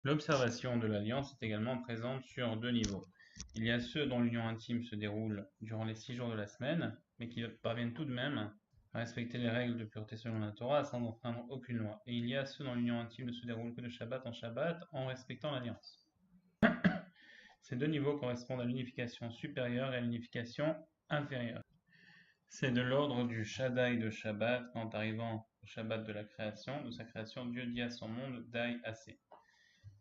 L'observation de l'alliance est également présente sur deux niveaux. Il y a ceux dont l'union intime se déroule durant les 6 jours de la semaine, mais qui parviennent tout de même à respecter les règles de pureté selon la Torah sans enfreindre aucune loi. Et il y a ceux dont l'union intime ne se déroule que de Shabbat en respectant l'alliance. Ces deux niveaux correspondent à l'unification supérieure et à l'unification inférieure. C'est de l'ordre du Shaddai de Shabbat quand arrivant au Shabbat de sa création, Dieu dit à son monde Dai assez.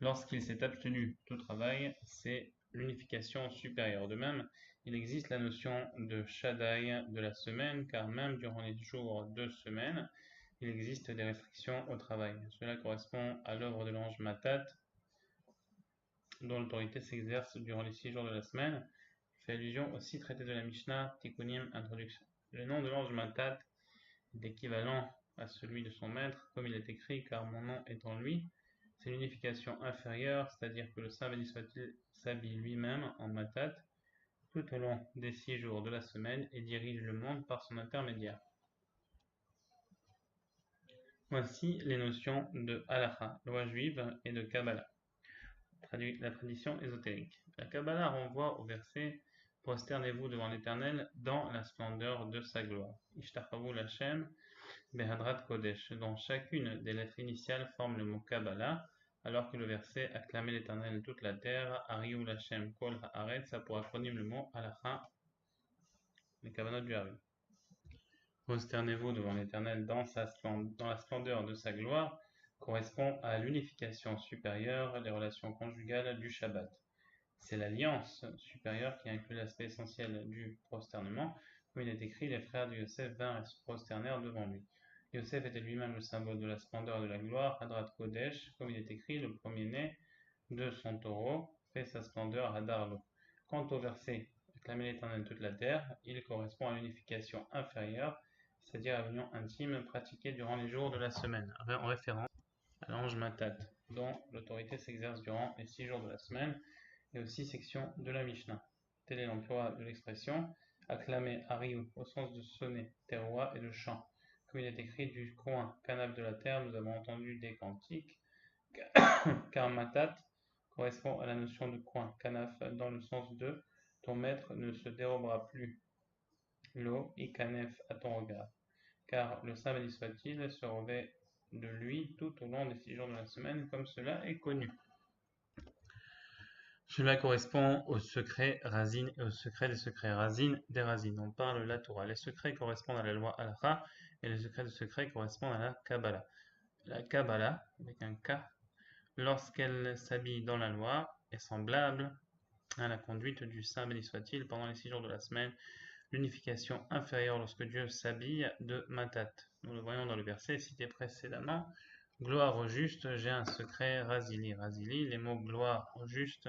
Lorsqu'il s'est abstenu de tout travail, c'est l'unification supérieure. De même, il existe la notion de Shaddai de la semaine, car même durant les jours de semaine, il existe des restrictions au travail. Cela correspond à l'œuvre de l'ange Matat, dont l'autorité s'exerce durant les 6 jours de la semaine. Il fait allusion au 6 traités de la Mishnah, Tikkunim, Introduction. Le nom de l'ange Matat est équivalent à celui de son maître, comme il est écrit, car mon nom est en lui. C'est l'unification inférieure, c'est-à-dire que le Saint béni soit-il s'habille lui-même en matat tout au long des 6 jours de la semaine et dirige le monde par son intermédiaire. Voici les notions de halacha, loi juive, et de Kabbalah, la tradition ésotérique. La Kabbalah renvoie au verset « Prosternez-vous devant l'Éternel dans la splendeur de sa gloire ». Ishtachavu l'Hashem Behadrat Kodesh, dont chacune des lettres initiales forme le mot Kabbalah, alors que le verset Acclamez l'Éternel toute la terre, Ariou l'Hashem Kol Haaretz a pour acronyme le mot Halacha, les Kavanot du Hari. Prosternez-vous devant l'Éternel dans la splendeur de sa gloire correspond à l'unification supérieure, les relations conjugales du Shabbat. C'est l'alliance supérieure qui inclut l'aspect essentiel du prosternement. Comme il est écrit, les frères de Yosef vinrent et se prosternèrent devant lui. Yosef était lui-même le symbole de la splendeur et de la gloire, Hadrat Kodesh, comme il est écrit, le premier-né de son taureau fait sa splendeur à Darlo. Quant au verset Acclamez l'Éternel toute la terre, il correspond à l'unification inférieure, c'est-à-dire à l'union intime pratiquée durant les jours de la semaine, en référence à l'ange Matat, dont l'autorité s'exerce durant les 6 jours de la semaine, et aussi section de la Mishnah. Tel est l'emploi de l'expression acclamer Ariou au sens de sonner, terroir et de chant. Comme il est écrit du coin canap de la terre, nous avons entendu des cantiques, car matat correspond à la notion de coin canaf dans le sens de ton maître ne se dérobera plus l'eau et canef à ton regard, car le Saint béni soit-il se revêt de lui tout au long des 6 jours de la semaine, comme cela est connu. Cela correspond au secret Razin et au secret des secrets Razin des Razin. On parle la Torah. Les secrets correspondent à la loi Halacha et les secrets de secrets correspondent à la Kabbalah. La Kabbalah, avec un K, lorsqu'elle s'habille dans la loi, est semblable à la conduite du Saint béni soit-il pendant les 6 jours de la semaine. L'unification inférieure lorsque Dieu s'habille de Matat. Nous le voyons dans le verset cité précédemment. Gloire au juste, j'ai un secret Razili. Razili, les mots gloire au juste,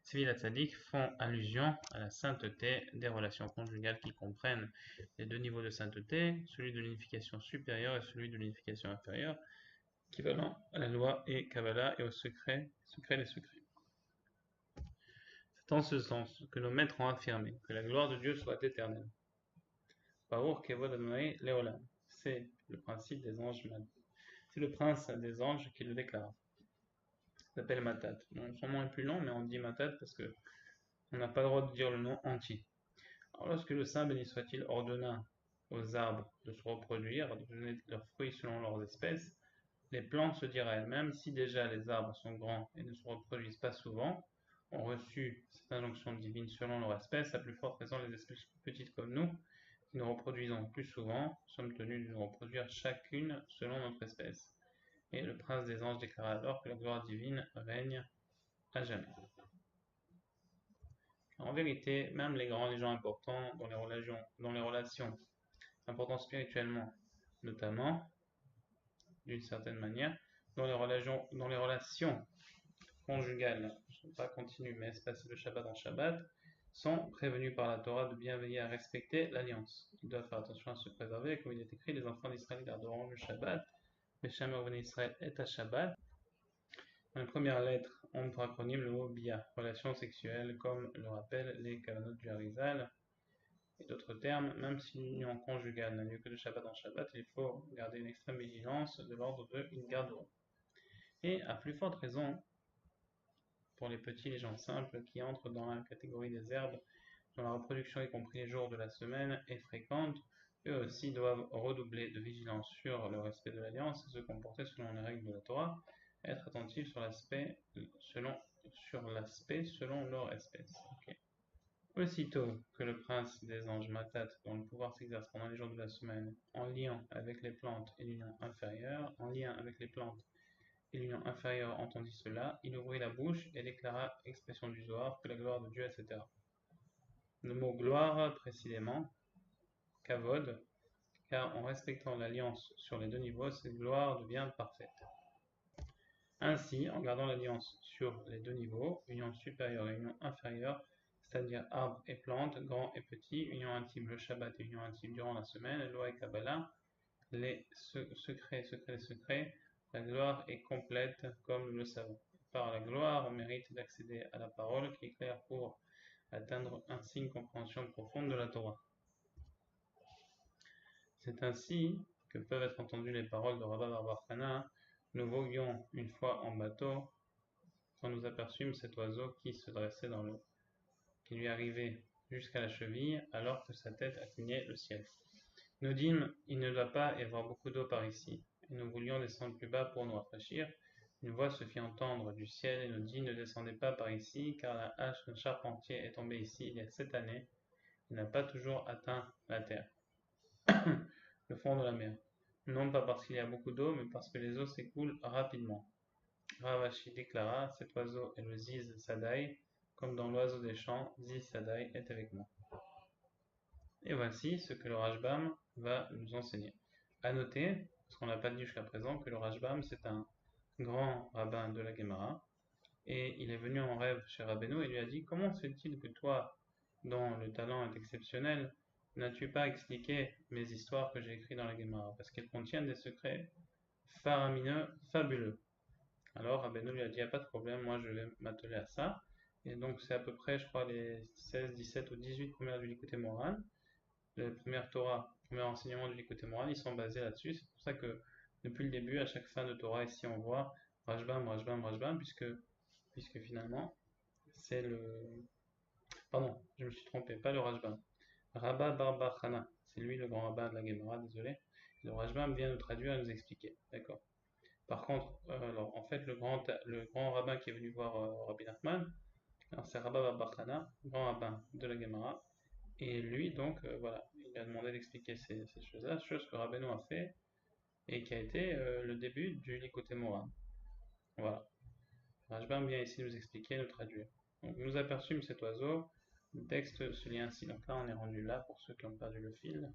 Tzvi Tzadik font allusion à la sainteté des relations conjugales qui comprennent les deux niveaux de sainteté, celui de l'unification supérieure et celui de l'unification inférieure, équivalent à la loi et Kabbalah et au secret des secrets. C'est en ce sens que nos maîtres ont affirmé que la gloire de Dieu soit éternelle. Baruch Kevod Adonai Leolam. C'est le principe des anges. C'est le prince des anges qui le déclare. Il s'appelle Matat. Son nom est plus long, mais on dit Matat parce que on n'a pas le droit de dire le nom entier. Alors, lorsque le Saint béni soit-il ordonna aux arbres de se reproduire, de donner leurs fruits selon leurs espèces, les plantes se dirent à elles-mêmes, si déjà les arbres sont grands et ne se reproduisent pas souvent, ont reçu cette injonction divine selon leur espèce, à plus forte raison les espèces plus petites comme nous, qui nous reproduisons plus souvent, sommes tenus de nous reproduire chacune selon notre espèce. Et le prince des anges déclara alors que la gloire divine règne à jamais. En vérité, même les grands, les gens importants dans les relations importantes spirituellement, notamment, d'une certaine manière, dans les relations conjugales, pas continues mais espacées de Shabbat en Shabbat, sont prévenus par la Torah de bien veiller à respecter l'alliance. Ils doivent faire attention à se préserver, comme il est écrit, les enfants d'Israël garderont le Shabbat, les Shamer ben Israël est à Shabbat. Dans la première lettre, on pour acronyme le mot bia, relation sexuelle, comme le rappellent les Kavanot du Harizal et d'autres termes. Même si l'union conjugale n'a lieu que de Shabbat en Shabbat, il faut garder une extrême vigilance de l'ordre de une garde. Et à plus forte raison, pour les petits, les gens simples qui entrent dans la catégorie des herbes, dont la reproduction, y compris les jours de la semaine, est fréquente, eux aussi doivent redoubler de vigilance sur le respect de l'alliance et se comporter selon les règles de la Torah, être attentifs sur l'aspect selon leur espèce. Okay. Aussitôt que le prince des anges Matat, dont le pouvoir s'exerce pendant les jours de la semaine, en lien avec les plantes et l'union inférieure, entendit cela, il ouvrit la bouche et déclara, expression du Zohar, que la gloire de Dieu, etc. Le mot gloire, précisément, kavod, car en respectant l'alliance sur les deux niveaux, cette gloire devient parfaite. Ainsi, en gardant l'alliance sur les deux niveaux, union supérieure et union inférieure, c'est-à-dire arbre et plante, grand et petit, union intime le Shabbat et union intime durant la semaine, loi et Kabbalah, les secrets, la gloire est complète comme nous le savons. Par la gloire, on mérite d'accéder à la parole qui est claire pour atteindre ainsi une compréhension profonde de la Torah. C'est ainsi que peuvent être entendues les paroles de Rabba Bar Chana. Nous voguions une fois en bateau quand nous aperçûmes cet oiseau qui se dressait dans l'eau, qui lui arrivait jusqu'à la cheville alors que sa tête atteignait le ciel. Nous dîmes, il ne doit pas y avoir beaucoup d'eau par ici, et nous voulions descendre plus bas pour nous rafraîchir. Une voix se fit entendre du ciel et nous dit, ne descendez pas par ici, car la hache d'un charpentier est tombée ici il y a 7 années et n'a pas toujours atteint la terre. Le fond de la mer. Non pas parce qu'il y a beaucoup d'eau, mais parce que les eaux s'écoulent rapidement. Rav Ashi déclara, cet oiseau est le Ziz Sadai, comme dans l'oiseau des champs, Ziz Sadai est avec moi. Et voici ce que le Rashbam va nous enseigner. À noter, parce qu'on n'a pas dit jusqu'à présent, que le Rashbam c'est un grand rabbin de la Gemara, et il est venu en rêve chez Rabbeinu et lui a dit, comment se fait-il que toi, dont le talent est exceptionnel, n'as-tu pas expliqué mes histoires que j'ai écrites dans la Gemara, parce qu'elles contiennent des secrets faramineux, fabuleux. Alors Rabbeinu lui a dit, il n'y a pas de problème, moi je vais m'atteler à ça. Et donc c'est à peu près, je crois, les 16, 17 ou 18 premières du Likutei Moharan. Les premières Torah, les premiers enseignements du Likutei Moharan, ils sont basés là-dessus. C'est pour ça que depuis le début, à chaque fin de Torah, ici on voit Rashbam, Rashbam, Rashbam, puisque finalement, c'est le... Pardon, je me suis trompé, pas le Rashbam. Rabba Bar Chana, c'est lui le grand rabbin de la Gemara, désolé. Le Rashbam vient nous traduire et nous expliquer, d'accord. Par contre, alors, en fait, le grand rabbin qui est venu voir Rabbi Nachman, c'est Rabba Bar Chana, grand rabbin de la Gemara, et lui, donc, voilà, il a demandé d'expliquer ces choses-là, chose que Rabbeinu a fait, et qui a été le début du Likutei Moharan. Voilà. Rashbam vient ici nous expliquer, nous traduire. Donc, nous aperçûmes cet oiseau, le texte se lit ainsi. Donc là, on est rendu là, pour ceux qui ont perdu le fil.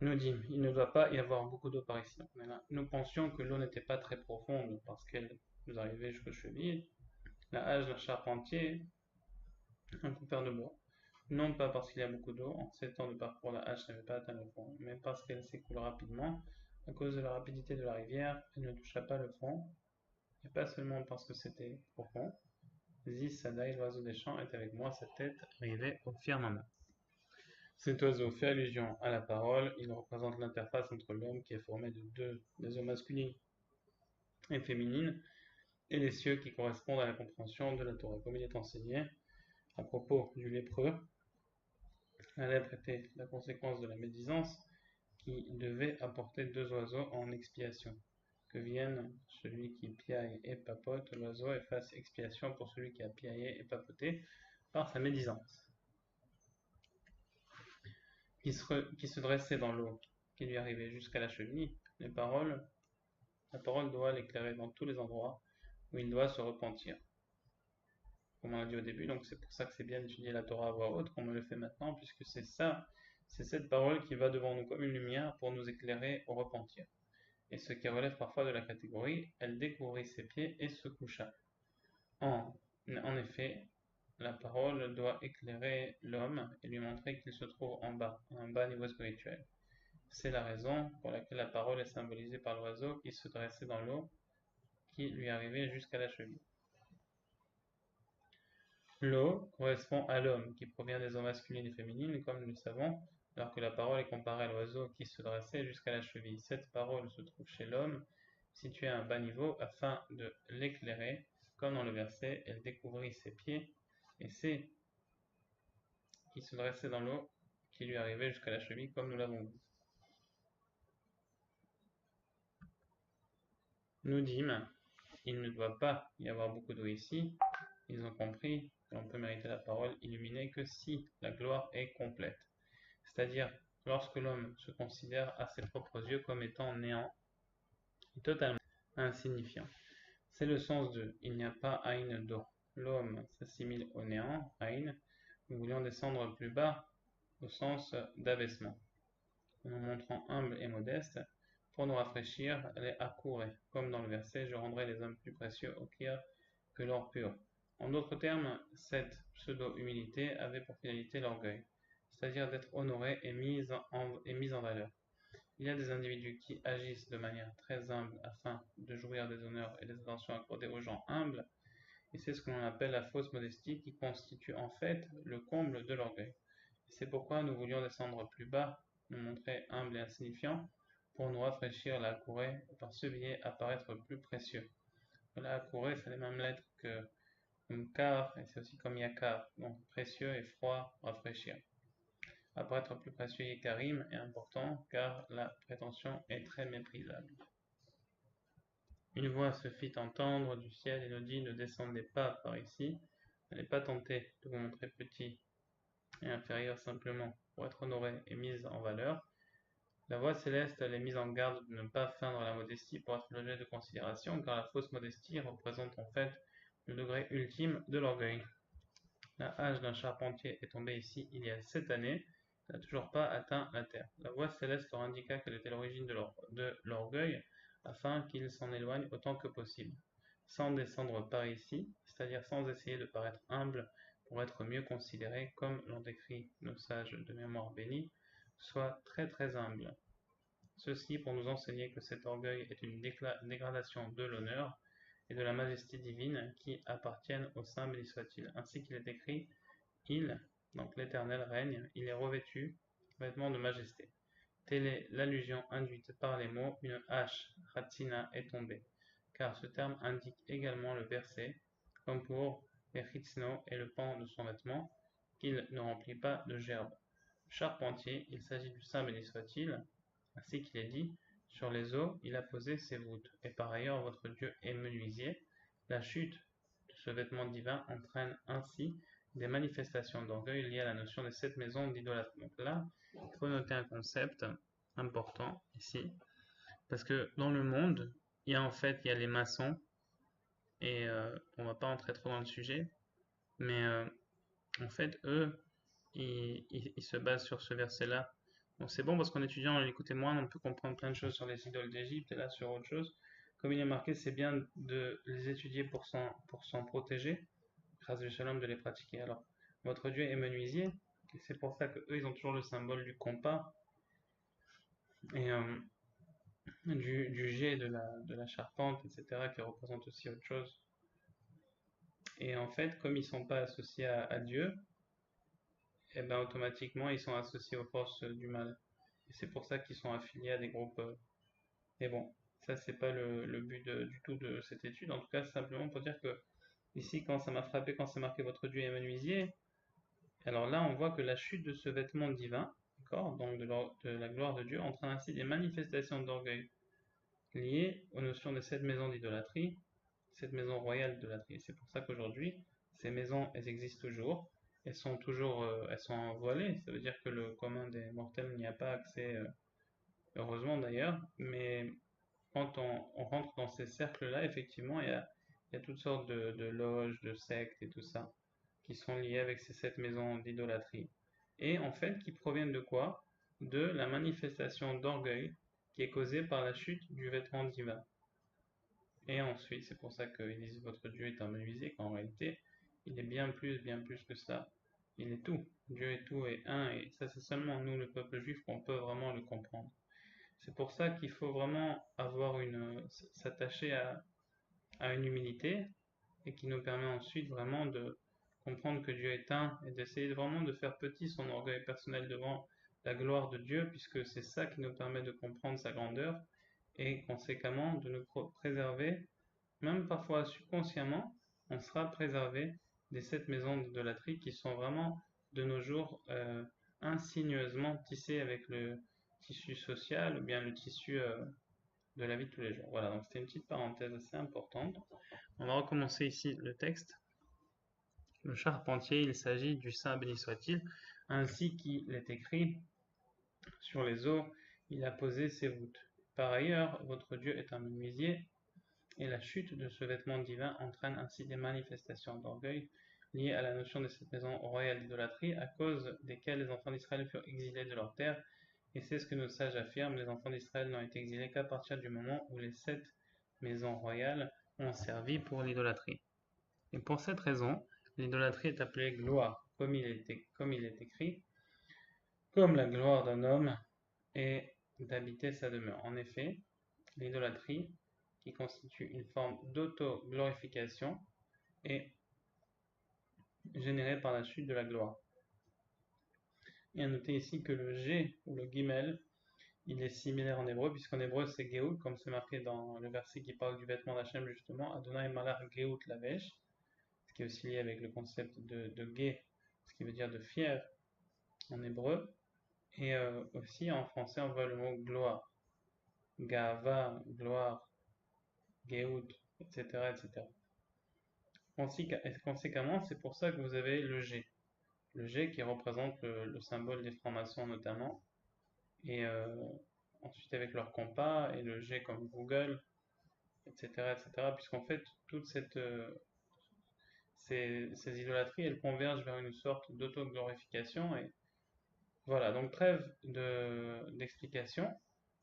Nous dit, il ne doit pas y avoir beaucoup d'eau par ici. Donc, nous pensions que l'eau n'était pas très profonde, parce qu'elle nous arrivait jusqu'aux chevilles. La hache d'un charpentier, un coupeur de bois. Non pas parce qu'il y a beaucoup d'eau, en 7 ans de parcours la hache n'avait pas atteint le fond, mais parce qu'elle s'écoule rapidement, à cause de la rapidité de la rivière, elle ne toucha pas le fond, et pas seulement parce que c'était profond. Ziz Sadai, l'oiseau des champs, est avec moi, sa tête arrivait au firmament. Cet oiseau fait allusion à la parole, il représente l'interface entre l'homme qui est formé de des eaux masculines et féminines, et les cieux qui correspondent à la compréhension de la Torah. Comme il est enseigné à propos du lépreux, la lèpre était la conséquence de la médisance qui devait apporter 2 oiseaux en expiation. Que vienne celui qui piaille et papote, l'oiseau et fasse expiation pour celui qui a piaillé et papoté par sa médisance. Qui se dressait dans l'eau, qui lui arrivait jusqu'à la cheville, la parole doit l'éclairer dans tous les endroits où il doit se repentir. Comme on a dit au début, donc c'est pour ça que c'est bien d'étudier la Torah à voix haute, comme on le fait maintenant, puisque c'est cette parole qui va devant nous comme une lumière pour nous éclairer au repentir. Et ce qui relève parfois de la catégorie, elle découvrit ses pieds et se coucha. En effet, la parole doit éclairer l'homme et lui montrer qu'il se trouve en bas, à un bas niveau spirituel. C'est la raison pour laquelle la parole est symbolisée par l'oiseau qui se dressait dans l'eau, qui lui arrivait jusqu'à la cheville. L'eau correspond à l'homme qui provient des eaux masculines et féminines, comme nous le savons, alors que la parole est comparée à l'oiseau qui se dressait jusqu'à la cheville. Cette parole se trouve chez l'homme, située à un bas niveau, afin de l'éclairer comme dans le verset, elle découvrit ses pieds et ses qui se dressait dans l'eau, qui lui arrivait jusqu'à la cheville, comme nous l'avons vu. Nous dîmes, il ne doit pas y avoir beaucoup d'eau ici. Ils ont compris que l'on peut mériter la parole illuminée que si la gloire est complète. C'est-à-dire lorsque l'homme se considère à ses propres yeux comme étant néant et totalement insignifiant. C'est le sens de « il n'y a pas Aïn d'eau ». L'homme s'assimile au néant, Aïn. Nous voulions descendre plus bas au sens d'abaissement, en nous montrant humble et modeste, pour nous rafraîchir les accourés, comme dans le verset « Je rendrai les hommes plus précieux au Kir que l'or pur ». En d'autres termes, cette pseudo-humilité avait pour finalité l'orgueil, c'est-à-dire d'être honoré et mis en valeur. Il y a des individus qui agissent de manière très humble afin de jouir des honneurs et des attentions accordées aux gens humbles, et c'est ce que l'on appelle la fausse modestie qui constitue en fait le comble de l'orgueil. C'est pourquoi nous voulions descendre plus bas, nous montrer humbles et insignifiants, pour nous rafraîchir la courée par ce biais apparaître plus précieux. La courée, c'est les mêmes lettres que Kar, et c'est aussi comme Yakar, donc précieux et froid, rafraîchir. Apparaître plus précieux Yekarim est important car la prétention est très méprisable. Une voix se fit entendre du ciel et nous dit « Ne descendez pas par ici, n'allez pas tenter de vous montrer petit et inférieur simplement pour être honoré et mis en valeur. » La voix céleste les mise en garde de ne pas feindre la modestie pour être l'objet de considération, car la fausse modestie représente en fait le degré ultime de l'orgueil. La hache d'un charpentier est tombée ici il y a 7 années, elle n'a toujours pas atteint la terre. La voix céleste leur indiqua quelle était l'origine de l'orgueil, afin qu'ils s'en éloignent autant que possible, sans descendre par ici, c'est-à-dire sans essayer de paraître humble pour être mieux considérés, comme l'ont décrit nos sages de mémoire bénie, soit très très humble. Ceci pour nous enseigner que cet orgueil est une dégradation de l'honneur et de la majesté divine qui appartiennent au Saint béni soit-il. Ainsi qu'il est écrit, il, donc l'Éternel règne, il est revêtu, vêtements de majesté. Telle est l'allusion induite par les mots, une hache, Hatsina, est tombée, car ce terme indique également le verset, comme pour Echitsno et le pan de son vêtement, qu'il ne remplit pas de gerbe. Charpentier, il s'agit du Saint béni soit-il, ainsi qu'il est dit, sur les eaux il a posé ses voûtes, et par ailleurs votre Dieu est menuisier. La chute de ce vêtement divin entraîne ainsi des manifestations d'orgueil liées à la notion des 7 maisons d'idolâtrie. Donc là, il faut noter un concept important ici, parce que dans le monde, il y a les maçons, et on ne va pas entrer trop dans le sujet, mais en fait, eux, ils se basent sur ce verset-là. Bon, c'est bon parce qu'en étudiant l'écoute moine, on peut comprendre plein de choses sur les idoles d'Égypte et là sur autre chose. Comme il est marqué, c'est bien de les étudier pour s'en protéger, grâce du shalom de les pratiquer. Alors, votre Dieu est menuisier, et c'est pour ça qu'eux, ils ont toujours le symbole du compas et du jet de la charpente, etc., qui représente aussi autre chose. Et en fait, comme ils ne sont pas associés à Dieu, et ben automatiquement ils sont associés aux forces du mal. Et c'est pour ça qu'ils sont affiliés à des groupes. Et bon, ça c'est pas le but du tout de cette étude. En tout cas, c'est simplement pour dire que ici, quand ça m'a frappé, quand c'est marqué votre Dieu est menuisier, alors là on voit que la chute de ce vêtement divin, d'accord, donc de la gloire de Dieu, entraîne ainsi des manifestations d'orgueil liées aux notions des 7 maisons d'idolâtrie, 7 maisons royales d'idolâtrie. C'est pour ça qu'aujourd'hui, ces maisons, elles existent toujours. Elles sont voilées, ça veut dire que le commun des mortels n'y a pas accès, heureusement d'ailleurs, mais quand on rentre dans ces cercles-là, effectivement, il y a toutes sortes de loges, de sectes et tout ça, qui sont liées avec ces 7 maisons d'idolâtrie. Et en fait, qui proviennent de quoi? De la manifestation d'orgueil qui est causée par la chute du vêtement divin. Et ensuite, c'est pour ça qu'ils disent votre Dieu est un menuisier, qu'en réalité, il est bien plus que ça. Il est tout. Dieu est tout et un, et ça c'est seulement nous, le peuple juif, qu'on peut vraiment le comprendre. C'est pour ça qu'il faut vraiment s'attacher à une humilité, et qui nous permet ensuite vraiment de comprendre que Dieu est un, et d'essayer vraiment de faire petit son orgueil personnel devant la gloire de Dieu, puisque c'est ça qui nous permet de comprendre sa grandeur, et conséquemment de nous préserver, même parfois subconsciemment, on sera préservé des 7 maisons d'idolâtrie qui sont vraiment de nos jours insigneusement tissées avec le tissu social ou bien le tissu de la vie de tous les jours. Voilà, donc c'était une petite parenthèse assez importante. On va recommencer ici le texte. Le charpentier, il s'agit du saint béni soit-il, ainsi qu'il est écrit sur les eaux, il a posé ses voûtes. Par ailleurs, votre Dieu est un menuisier, et la chute de ce vêtement divin entraîne ainsi des manifestations d'orgueil liées à la notion de cette maison royale d'idolâtrie, à cause desquelles les enfants d'Israël furent exilés de leur terre. Et c'est ce que nos sages affirment, les enfants d'Israël n'ont été exilés qu'à partir du moment où les 7 maisons royales ont servi pour l'idolâtrie. Et pour cette raison, l'idolâtrie est appelée gloire, comme il est écrit, comme la gloire d'un homme est d'habiter sa demeure. En effet, l'idolâtrie, qui constitue une forme d'auto-glorification, est générée par la chute de la gloire. Et à noter ici que le G ou le Gimel, il est similaire en hébreu, puisqu'en hébreu c'est Geout, comme c'est marqué dans le verset qui parle du vêtement d'Hachem justement, Adonai Malach Geout Lavesh, ce qui est aussi lié avec le concept de Ge, ce qui veut dire de fier en hébreu, et aussi en français on voit le mot gloire, Gava, gloire, Geout, etc. etc. Conséquemment, c'est pour ça que vous avez le G. Le G qui représente le symbole des francs-maçons notamment, et ensuite avec leur compas, et le G comme Google, etc. etc. puisqu'en fait, toutes ces idolâtries, elles convergent vers une sorte d'auto-glorification, et voilà, donc trêve d'explication,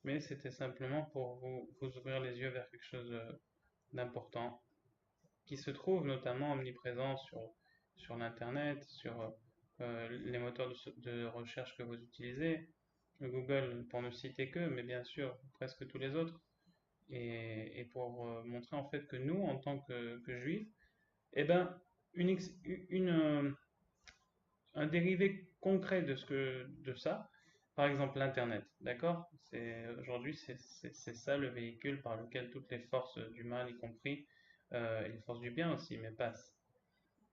mais c'était simplement pour vous ouvrir les yeux vers quelque chose d'important, qui se trouve notamment omniprésent sur l'Internet, sur les moteurs de recherche que vous utilisez, Google pour ne citer que, mais bien sûr presque tous les autres, et pour montrer en fait que nous, en tant que juifs, eh ben, un dérivé concret de ça, par exemple l'Internet, d'accord? Aujourd'hui, c'est ça le véhicule par lequel toutes les forces du mal, y compris et les forces du bien aussi, mais passent.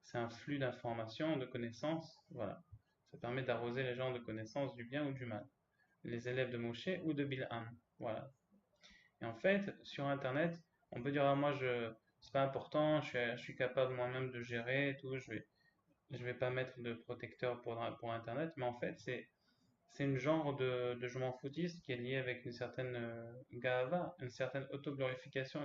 C'est un flux d'informations, de connaissances, voilà. Ça permet d'arroser les gens de connaissances du bien ou du mal. Les élèves de Moshe ou de Bilham, voilà. Et en fait, sur Internet, on peut dire, ah, moi, c'est pas important, je suis capable moi-même de gérer, tout, je vais pas mettre de protecteur pour Internet, mais en fait, c'est une genre de je m'en foutiste qui est lié avec une certaine gava, une certaine autoglorification,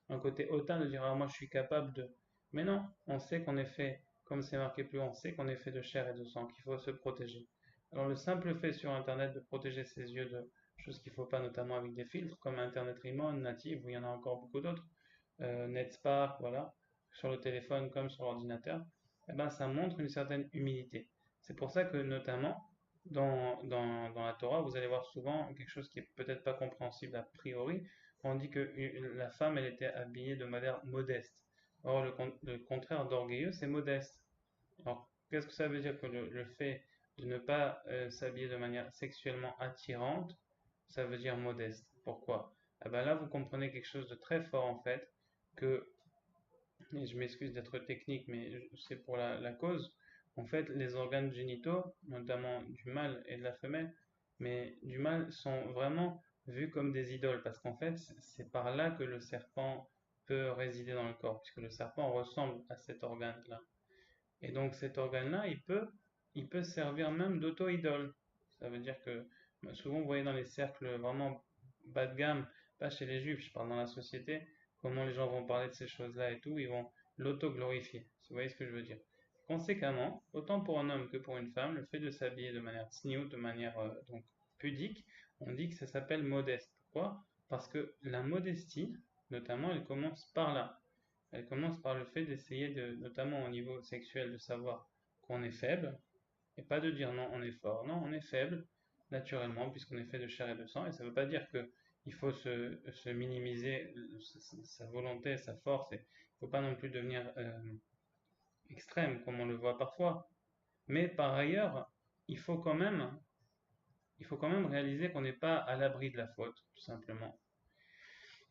un côté hautain de dire, ah, moi, je suis capable de. Mais non, on sait qu'on est fait, comme c'est marqué plus haut, on sait qu'on est fait de chair et de sang, qu'il faut se protéger. Alors, le simple fait sur Internet de protéger ses yeux de choses qu'il ne faut pas, notamment avec des filtres, comme Internet Rimon, Native, où il y en a encore beaucoup d'autres, NetSpark, voilà, sur le téléphone comme sur l'ordinateur, eh ben, ça montre une certaine humilité. C'est pour ça que, notamment, dans la Torah, vous allez voir souvent quelque chose qui est peut-être pas compréhensible a priori. On dit que la femme, elle était habillée de manière modeste. Or, le contraire d'orgueilleux, c'est modeste. Alors, qu'est-ce que ça veut dire que le fait de ne pas s'habiller de manière sexuellement attirante, ça veut dire modeste. Pourquoi? Eh ben là, vous comprenez quelque chose de très fort en fait, que, et je m'excuse d'être technique, mais c'est pour la cause, en fait, les organes génitaux, notamment du mâle et de la femelle, mais du mâle, sont vraiment vus comme des idoles, parce qu'en fait, c'est par là que le serpent peut résider dans le corps, puisque le serpent ressemble à cet organe-là. Et donc cet organe-là, il peut servir même d'auto-idole. Ça veut dire que souvent, vous voyez dans les cercles vraiment bas de gamme, pas chez les juifs, je parle dans la société, comment les gens vont parler de ces choses-là et tout, ils vont l'auto-glorifier. Vous voyez ce que je veux dire? Conséquemment, autant pour un homme que pour une femme, le fait de s'habiller de manière tsniout, de manière donc pudique, on dit que ça s'appelle modeste. Pourquoi? Parce que la modestie, notamment, elle commence par là. Elle commence par le fait d'essayer notamment au niveau sexuel, de savoir qu'on est faible, et pas de dire non, on est fort. Non, on est faible, naturellement, puisqu'on est fait de chair et de sang, et ça ne veut pas dire qu'il faut se minimiser sa volonté, sa force, et il ne faut pas non plus devenir extrême, comme on le voit parfois. Mais par ailleurs, il faut quand même, il faut quand même réaliser qu'on n'est pas à l'abri de la faute, tout simplement,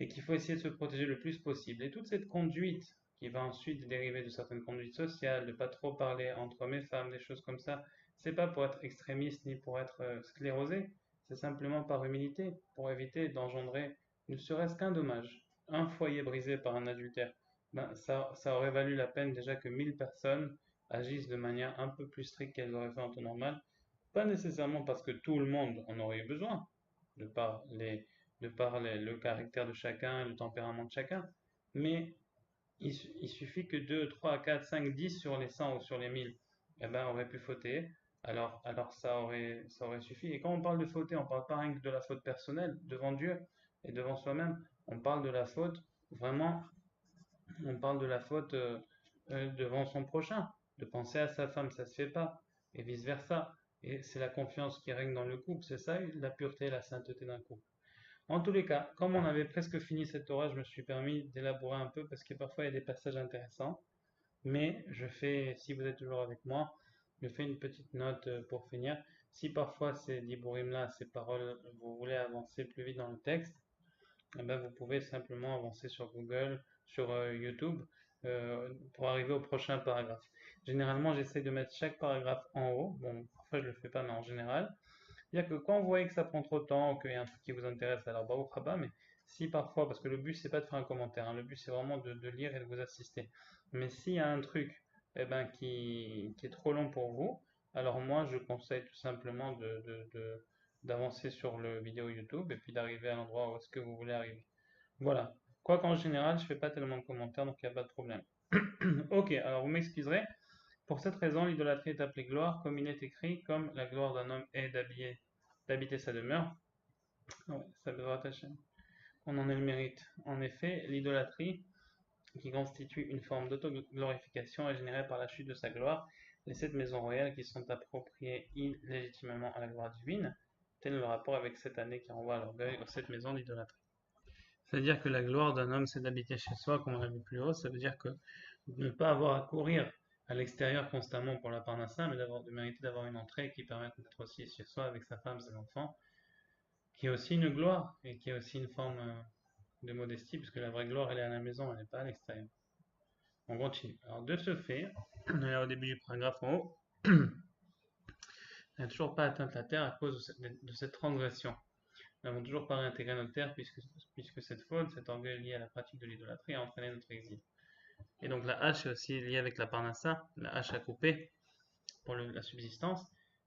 et qu'il faut essayer de se protéger le plus possible. Et toute cette conduite qui va ensuite dériver de certaines conduites sociales, de pas trop parler entre hommes et femmes, des choses comme ça. C'est pas pour être extrémiste ni pour être sclérosé, c'est simplement par humilité, pour éviter d'engendrer ne serait-ce qu'un dommage. Un foyer brisé par un adultère, ben, ça aurait valu la peine déjà que 1000 personnes agissent de manière un peu plus stricte qu'elles auraient fait en temps normal. Pas nécessairement parce que tout le monde en aurait eu besoin, de par, les, le caractère de chacun, le tempérament de chacun, mais il suffit que 2, 3, 4, 5, 10 sur les 100 ou sur les 1000 eh ben, auraient pu fauter, alors ça aurait suffi. Et quand on parle de fauter, on parle pas rien que de la faute personnelle devant Dieu et devant soi-même, on parle de la faute vraiment, on parle de la faute devant son prochain, de penser à sa femme, ça se fait pas, et vice-versa. Et c'est la confiance qui règne dans le couple, c'est ça la pureté et la sainteté d'un couple. En tous les cas, comme on avait presque fini cette Torah, je me suis permis d'élaborer un peu parce que parfois il y a des passages intéressants. Mais je fais, si vous êtes toujours avec moi, je fais une petite note pour finir. Si parfois ces diborim-là, ces paroles, vous voulez avancer plus vite dans le texte, eh ben vous pouvez simplement avancer sur Google, sur YouTube, pour arriver au prochain paragraphe. Généralement, j'essaie de mettre chaque paragraphe en haut. Bon, parfois je le fais pas, mais en général. C'est-à-dire que quand vous voyez que ça prend trop de temps, qu'il y a un truc qui vous intéresse, alors bah, au pas, mais si parfois, parce que le but c'est pas de faire un commentaire, hein, le but c'est vraiment de lire et de vous assister. Mais s'il y a un truc eh ben, qui est trop long pour vous, alors moi je conseille tout simplement d'avancer sur le vidéo YouTube et puis d'arriver à l'endroit où est-ce que vous voulez arriver. Voilà. Quoi qu'en général, je fais pas tellement de commentaires, donc il n'y a pas de problème. Ok, alors vous m'excuserez. Pour cette raison, l'idolâtrie est appelée gloire, comme il est écrit, comme la gloire d'un homme est d'habiter sa demeure. Ouais, ça devrait attacher. On en est le mérite. En effet, l'idolâtrie, qui constitue une forme d'autoglorification, est générée par la chute de sa gloire, les 7 maisons royales qui sont appropriées illégitimement à la gloire divine. Tel est le rapport avec cette année qui renvoie à l'orgueil aux 7 maisons d'idolâtrie. C'est-à-dire que la gloire d'un homme, c'est d'habiter chez soi, comme on l'a vu plus haut. Ça veut dire que de ne pas avoir à courir à l'extérieur constamment pour la parnassa, mais de mériter d'avoir une entrée qui permette d'être aussi chez soi avec sa femme, ses enfants, qui est aussi une gloire et qui est aussi une forme de modestie, puisque la vraie gloire, elle est à la maison, elle n'est pas à l'extérieur. On continue. Alors, de ce fait, on est au début du paragraphe en haut, elle n'a toujours pas atteint la terre à cause de cette transgression. Nous n'avons toujours pas réintégré notre terre puisque cette faute, cet orgueil lié à la pratique de l'idolâtrie a entraîné notre exil. Et donc la hache est aussi liée avec la parnassa, la hache à couper pour la subsistance.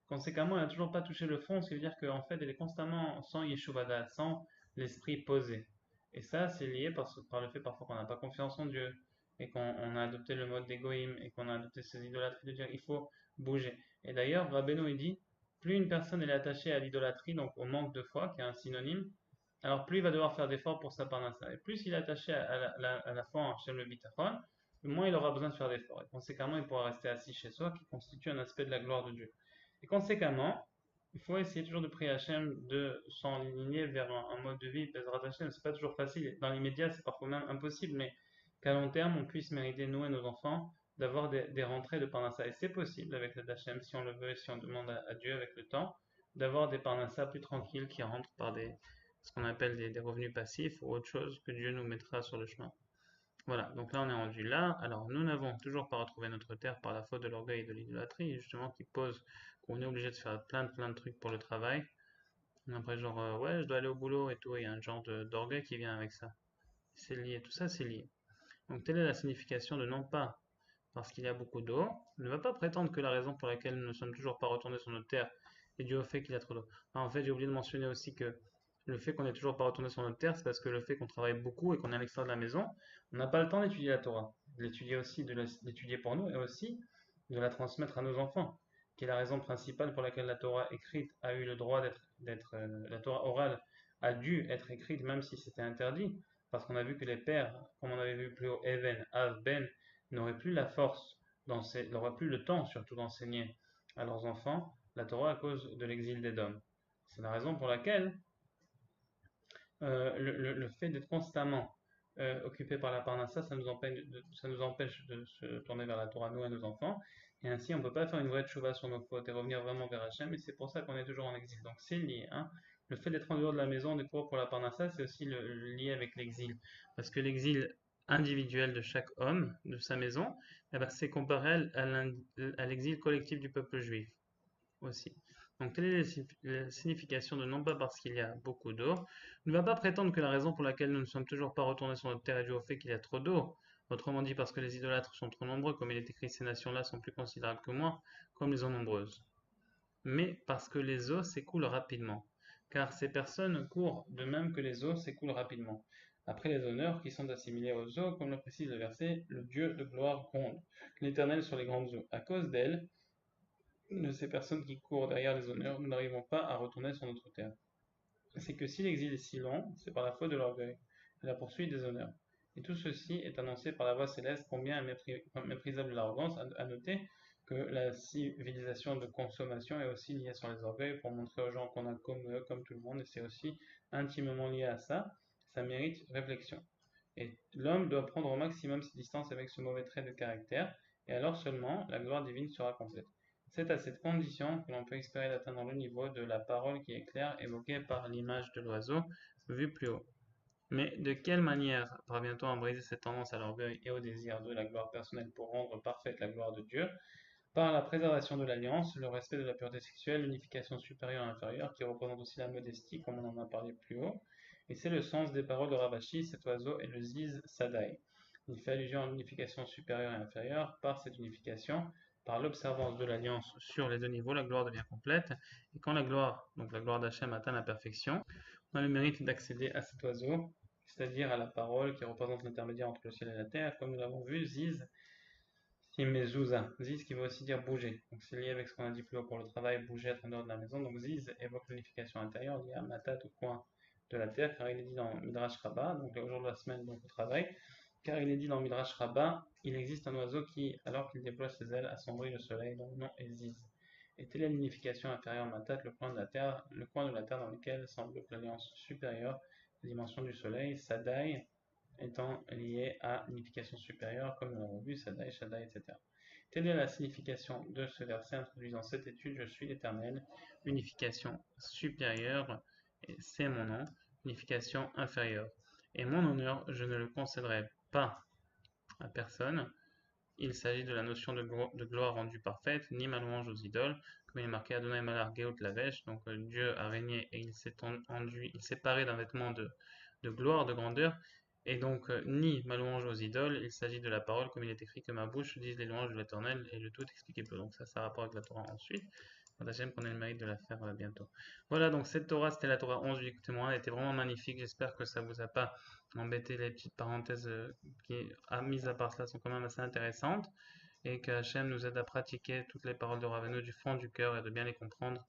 Conséquemment, elle n'a toujours pas touché le fond, ce qui veut dire qu'en fait, elle est constamment sans yeshuvada, sans l'esprit posé. Et ça, c'est lié par le fait parfois qu'on n'a pas confiance en Dieu et qu'on a adopté le mode d'égoïme et qu'on a adopté ces idolâtries de dire il faut bouger. Et d'ailleurs, Rabbeinu il dit plus une personne est attachée à l'idolâtrie, donc au manque de foi, qui est un synonyme, alors plus il va devoir faire d'efforts pour sa parnassa. Et plus il est attaché à la foi en Hashem le Bitachon, moins il aura besoin de faire d'efforts. Et conséquemment, il pourra rester assis chez soi, qui constitue un aspect de la gloire de Dieu. Et conséquemment, il faut essayer toujours de prier Hachem de s'enligner vers un mode de vie, Bezrat Hachem. C'est pas toujours facile. Dans l'immédiat, c'est parfois même impossible, mais qu'à long terme, on puisse mériter, nous et nos enfants, d'avoir des rentrées de parnassa. Et c'est possible avec l'aide d'Hachem, si on le veut et si on demande à Dieu avec le temps, d'avoir des parnassa plus tranquilles qui rentrent par ce qu'on appelle des revenus passifs ou autre chose que Dieu nous mettra sur le chemin. Voilà, donc là on est rendu là. Alors nous n'avons toujours pas retrouvé notre terre par la faute de l'orgueil et de l'idolâtrie, justement qui pose qu'on est obligé de faire plein de trucs pour le travail. Après genre ouais je dois aller au boulot et tout, il y a un genre d'orgueil qui vient avec ça. C'est lié, tout ça c'est lié. Donc telle est la signification de non pas parce qu'il y a beaucoup d'eau, ne va pas prétendre que la raison pour laquelle nous ne sommes toujours pas retournés sur notre terre est due au fait qu'il y a trop d'eau. En fait j'ai oublié de mentionner aussi que le fait qu'on n'est toujours pas retourné sur notre terre, c'est parce que le fait qu'on travaille beaucoup et qu'on est à l'extérieur de la maison, on n'a pas le temps d'étudier la Torah, de l'étudier aussi, de l'étudier pour nous et aussi de la transmettre à nos enfants, qui est la raison principale pour laquelle la Torah écrite a eu le droit la Torah orale a dû être écrite même si c'était interdit, parce qu'on a vu que les pères, comme on avait vu plus haut, Even, Av, Ben, n'auraient plus la force, n'auraient plus le temps surtout d'enseigner à leurs enfants la Torah à cause de l'exil d'Édom. C'est la raison pour laquelle le fait d'être constamment occupé par la parnassa, ça nous empêche de se tourner vers la Torah, nous et nos enfants. Et ainsi, on ne peut pas faire une vraie tchouva sur nos fautes et revenir vraiment vers Hachem. Et c'est pour ça qu'on est toujours en exil. Donc c'est lié. Hein. Le fait d'être en dehors de la maison, des fois pour la parnassa, c'est aussi lié avec l'exil. Parce que l'exil individuelle de chaque homme, de sa maison, eh ben, c'est comparé à l'exil collectif du peuple juif aussi. Donc, telle est la signification de non pas parce qu'il y a beaucoup d'eau. On ne va pas prétendre que la raison pour laquelle nous ne sommes toujours pas retournés sur notre terre est due au fait qu'il y a trop d'eau. Autrement dit, parce que les idolâtres sont trop nombreux, comme il est écrit, ces nations-là sont plus considérables que moi, comme ils sont nombreuses. Mais parce que les eaux s'écoulent rapidement. Car ces personnes courent de même que les eaux s'écoulent rapidement. Après les honneurs qui sont assimilés aux eaux, comme le précise le verset, le Dieu de gloire gronde, l'Éternel sur les grandes eaux. À cause d'elles, de ces personnes qui courent derrière les honneurs, nous n'arrivons pas à retourner sur notre terre. C'est que si l'exil est si long, c'est par la faute de l'orgueil, de la poursuite des honneurs. Et tout ceci est annoncé par la voix céleste, combien méprisable l'arrogance, à noter que la civilisation de consommation est aussi liée sur les orgueils pour montrer aux gens qu'on a comme tout le monde, et c'est aussi intimement lié à ça, ça mérite réflexion. Et l'homme doit prendre au maximum ses distances avec ce mauvais trait de caractère, et alors seulement la gloire divine sera complète. C'est à cette condition que l'on peut espérer d'atteindre le niveau de la parole qui est claire, évoquée par l'image de l'oiseau vu plus haut. Mais de quelle manière parvient-on à briser cette tendance à l'orgueil et au désir de la gloire personnelle pour rendre parfaite la gloire de Dieu? Par la préservation de l'alliance, le respect de la pureté sexuelle, l'unification supérieure et inférieure, qui représente aussi la modestie, comme on en a parlé plus haut. Et c'est le sens des paroles de Ravashi, cet oiseau est le Ziz Sadai. Il fait allusion à l'unification supérieure et inférieure. Par cette unification, par l'observance de l'alliance sur les deux niveaux, la gloire devient complète. Et quand la gloire, donc la gloire d'Hachem, atteint la perfection, on a le mérite d'accéder à cet oiseau, c'est-à-dire à la parole qui représente l'intermédiaire entre le ciel et la terre. Comme nous l'avons vu, Ziz, Mezouza, Ziz qui veut aussi dire bouger. Donc c'est lié avec ce qu'on a dit plus haut pour le travail, bouger, être en dehors de la maison. Donc Ziz évoque l'unification intérieure liée à Matat au coin de la terre, car il est dit dans Midrash Rabbah, donc le jour de la semaine, donc au travail, car il est dit dans Midrash Rabbah, il existe un oiseau qui, alors qu'il déploie ses ailes, assombrit le soleil, dont le nom est Ziz. Et telle est l'unification intérieure Matat, le coin de la terre dans lequel semble l'alliance supérieure, la dimension du soleil, Sadai, étant lié à l'unification supérieure, comme nous l'avons vu, Sadai, Shaddai, etc. Telle est la signification de ce verset introduisant cette étude, je suis l'Éternel, unification supérieure, et c'est mon nom, unification inférieure. Et mon honneur, je ne le concéderai pas à personne. Il s'agit de la notion de gloire rendue parfaite, ni ma louange aux idoles, comme il est marqué Adonai Malar Geot Lavesh, donc Dieu a régné et il s'est enduit, il s'est paré d'un vêtement de gloire, de grandeur, et donc ni ma louange aux idoles, il s'agit de la parole, comme il est écrit que ma bouche dise les louanges de l'Éternel, et le tout expliqué peu. Donc ça a rapport avec la Torah ensuite. J'aime qu'on ait le mérite de la faire bientôt. Voilà, donc cette Torah, c'était la Torah 11 du Écoutez-moi, elle était vraiment magnifique. J'espère que ça vous a pas embêté. Les petites parenthèses qui, mises à part cela, sont quand même assez intéressantes. Et que Hachem nous aide à pratiquer toutes les paroles de Ravenu du fond du cœur et de bien les comprendre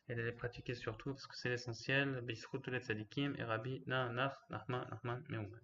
et de les pratiquer surtout parce que c'est l'essentiel. Bisrut tous les tzadikim et Rabbi Nachman Meuman.